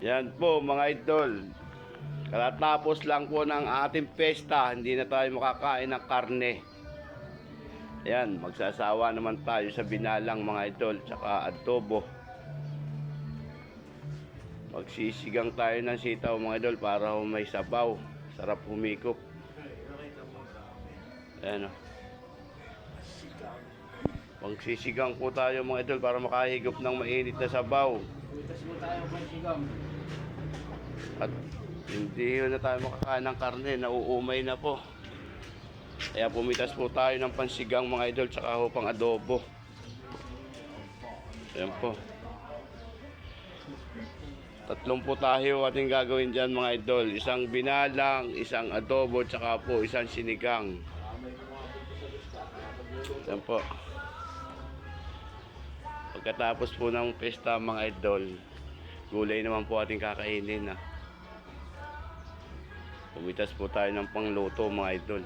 Yan po mga idol. Katatapos lang po ng ating pesta, hindi na tayo makakain ng karne. Yan, magsasawa naman tayo sa binalang mga idol, tsaka adobo. Magsisigang tayo ng sitaw mga idol para may sabaw. Sarap humikop. Ayan o. Magsisigang po tayo mga idol para makahigop ng mainit na sabaw. Butas mo tayo magsigang. At hindi na tayo makakain ng karne, nauumay na po. Kaya pumitas po tayo ng pansigang mga idol, tsaka ho pang adobo. Ayan po. Tatlong po tayo ating gagawin dyan mga idol. Isang binalang, isang adobo, tsaka po isang sinigang. Ayan po. Pagkatapos po ng pesta mga idol, gulay naman po ating kakainin. Pumitas po tayo ng pangluto mga idol.